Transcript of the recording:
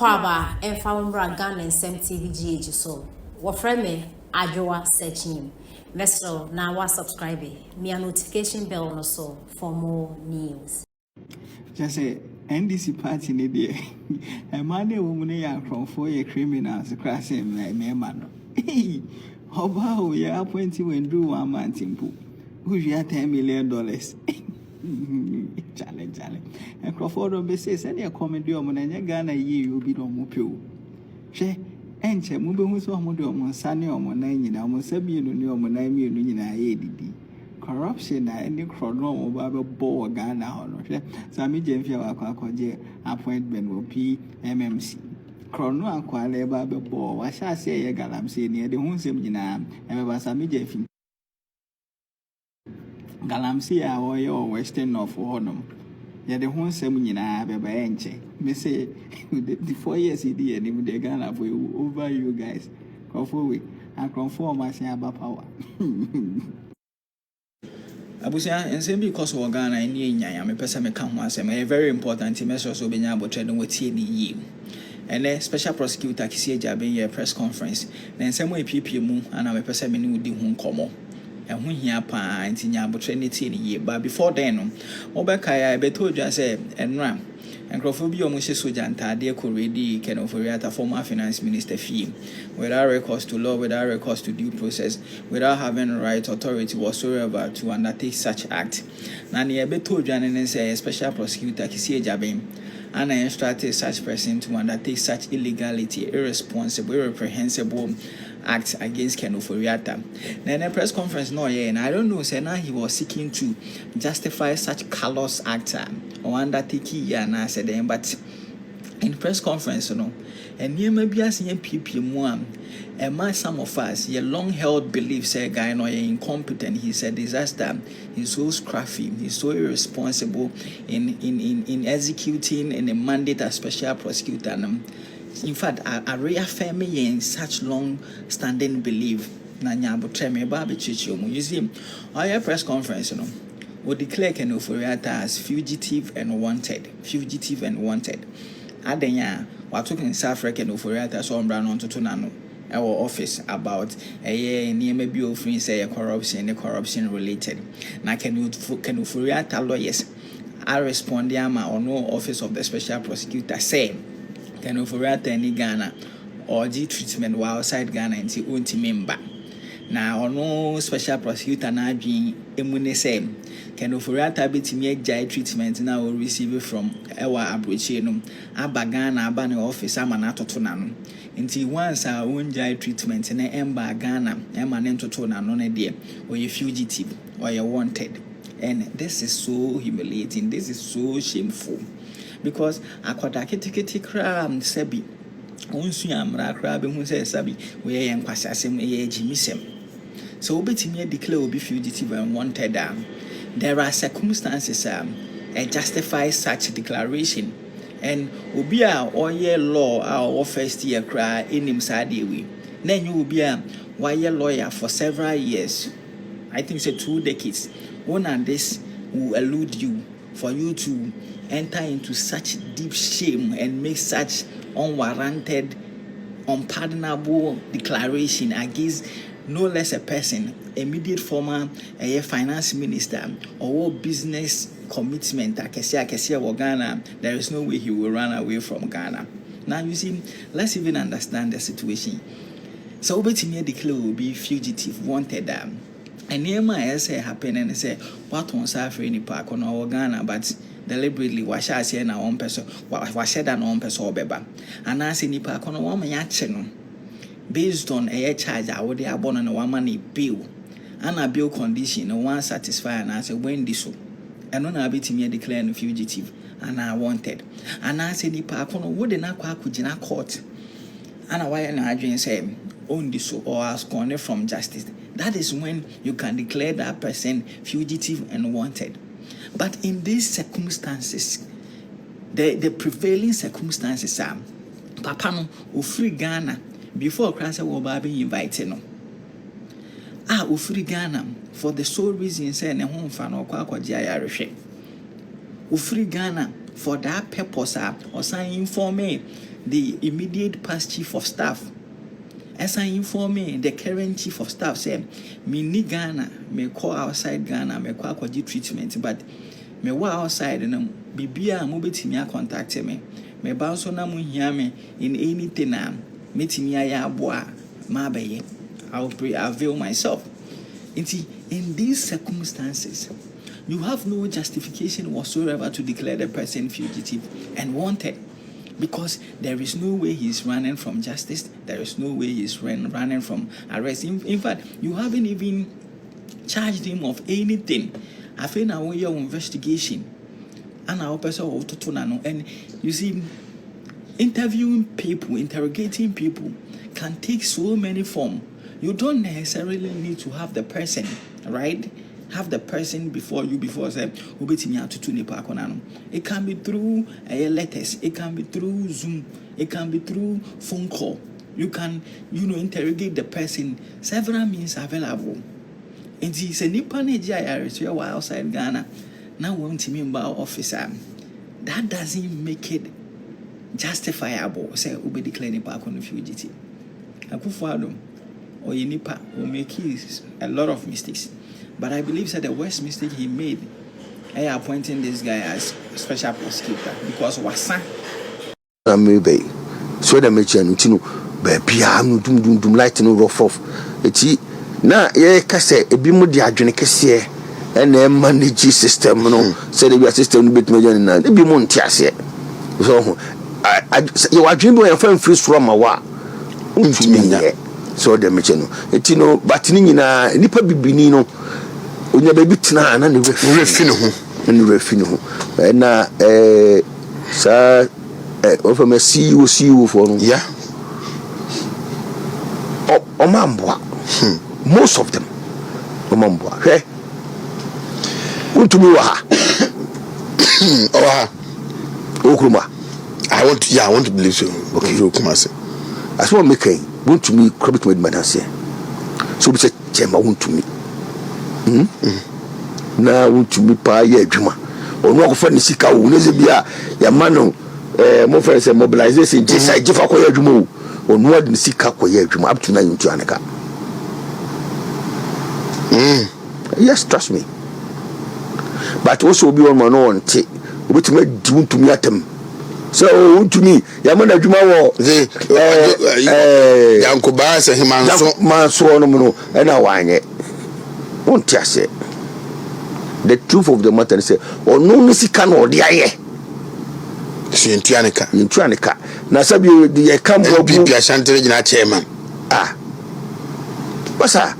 Akwaba and Founder Gun and Sam TVGH so. What friend me, Adjoa searching. Vessel now was subscribing. Me a notification bell no so for more news. Just say NDC party ni dear. A man a woman from 4 year criminals crashing like me man. Hey, how about you appointing when do 1 month in pool? Who's your $10 million? Challenge. And Crawford will be says any comedy on and Ghana ye will be no more pure. She enche mube hu so homo de omo sane omo na nyina omo sabi no ne omo na mi no nyina ye didi corruption na any crowd no omo ba be bo Ghana ho no hwe Sammy Gyamfi akwaje appointment wo PMMC crowd no akwale ba be bo wa sha se ye Galamsey ne de hu nsem nyina e be ba Sammy Gyamfi Galamsey a wo ye western of honum ya de hu nsem nyina be ba enche me say the 4 years he did and the Ghana for over you guys conform and conform as about power abusia ensem because of Ghana any nyan me pesa me ka ho asem very important message so benya abotre no watie ni yi and special prosecutor kisi ajaben ye press conference na ensem epp mu ana me pesa me ni udi hu nkomo ehun hia pa anti nya abotre ne tie ni yi but before then no obeka ya beto dwa say enra and Crawford Soja and Tadia Kuredi can offer former finance minister fee without recourse to law, without recourse to due process, without having right authority whatsoever to undertake such act. Nani Beto Janan say special prosecutor Kisi Jabin and I instructed such person to undertake such illegality, irresponsible, irreprehensible act against Ken Oforiatta. Then a press conference no and I don't know say now he was seeking to justify such callous act or undertake na said them but in press conference and you may be asking PPM and some of us your long held belief say guy no incompetent, he's a disaster, he's so scruffy, he's so irresponsible in executing in a mandate as special prosecutor. In fact, I reaffirm me in such long-standing belief. Na nyabo treme ba be chichi omo. You see, our press conference, we declare Ken Oforiatta as fugitive and wanted. Fugitive and wanted. Adenya, we talking in South Africa Ken Oforiatta so umbra no to nano. Our office about a year near maybe offering say corruption related. Na Ken Oforiatta lawyers. I respond yama or no office of the special prosecutor say Ken Oforiatta any Ghana or G treatment while outside Ghana until unti member. Now no special prosecutor na being emune say Ken Oforiatta betimi agya treatment na will receive from ewa abrochi no aba Ghana aba ne office ama na toto na no nti once a wonjai treatment na emba Ghana ema ne toto na no ne de or you fugitive or you wanted. And this is so humiliating, this is so shameful. Because akwada ketekete kra sebi onsu amra kra be hu say sabi we ye nkwasasem ye jimisem so obetimi declare obi fugitive and wanted. There are circumstances that justify such declaration, and obi a oye law our first year kra enim sade we na nyu obi a why lawyer for several years, I think say 2 decades. One and this will elude you for you to enter into such deep shame and make such unwarranted, unpardonable declaration against no less a person, immediate former finance minister or business commitment. Akesia Ghana, there is no way he will run away from Ghana. Now you see, let's even understand the situation. So obetimi declare will be fugitive, wanted. And near my say happen and say what on suffer any park on our Ghana, but deliberately wash us here na one person wash that one person or beba and I say ni park on a woman yacheno based on a charge I would have born on a woman bill and a bill condition no one satisfy and I say when this so and on a bit me declaring fugitive and I wanted and I say ni park on would not kujina court and I why and I dream say own this so or ask on from justice. That is when you can declare that person fugitive and wanted. But in these circumstances, the prevailing circumstances are Papa no ofri Ghana before Christ will be invited no. Ofri Ghana for the sole reason say ne ho fa no kwa kwaji ayarehwe. Ofri Ghana for that purpose or sign inform me the immediate past chief of staff. As I inform me, the current chief of staff said, me ni Ghana, me call outside Ghana, me call treatment, but me wa outside and bibia mobeti me contact me. Me bounce on mu hear me in anything meet me ya boa mabe. I'll avail myself. In these circumstances, you have no justification whatsoever to declare the person fugitive and wanted. Because there is no way he's running from justice. There is no way he's running from arrest. In fact, you haven't even charged him of anything. I think now your investigation and our person and you see, interviewing people, interrogating people can take so many forms. You don't necessarily need to have the person, right? Have the person before say it can be through letters, it can be through Zoom, it can be through phone call. You can interrogate the person. Several means available. And he said nipa Nigeria while outside Ghana now want him about officer. That doesn't make it justifiable. Say ube declare nipa on the fugitive. Akufo-Addo or nipa will make a lot of mistakes. But I believe that the worst mistake he made is appointing this guy as special prosecutor because wasa. Maybe so the mention baby am dum light no rough off. Eti na ye ka say ebi mu di adwene kese e na manage system no say the system no betime jan na ebi mu ntiase. So you adwene bo yan fan free from awa. Untumi so the mention no. Eti no but ni nyina nipa bibini no onya baby tena na ne refi no ho na sa of me see you for no yeah omamboa most of them omamboa he untumi wa ha okruma I want to believe so. Okay, okruma say as one make untumi crabit with manase so be say chema untumi na untumi pa ye adwuma onu akofa ne sika wo ne ze bia ya mano mo fa say mobilization jisa jifa ko ye adwuma onu ade ne sika ko ye adwuma up to na yuntu anaka yes trust me but also be on man on ti obetumi di untumi atem so untumi ya mana adwuma wo ze yanko ba se himanso manso no no na wanye untiase. The truth of the matter is say or no nisika no de aye yintuaneka na sabi the camp of people ashantere gina chairman what's that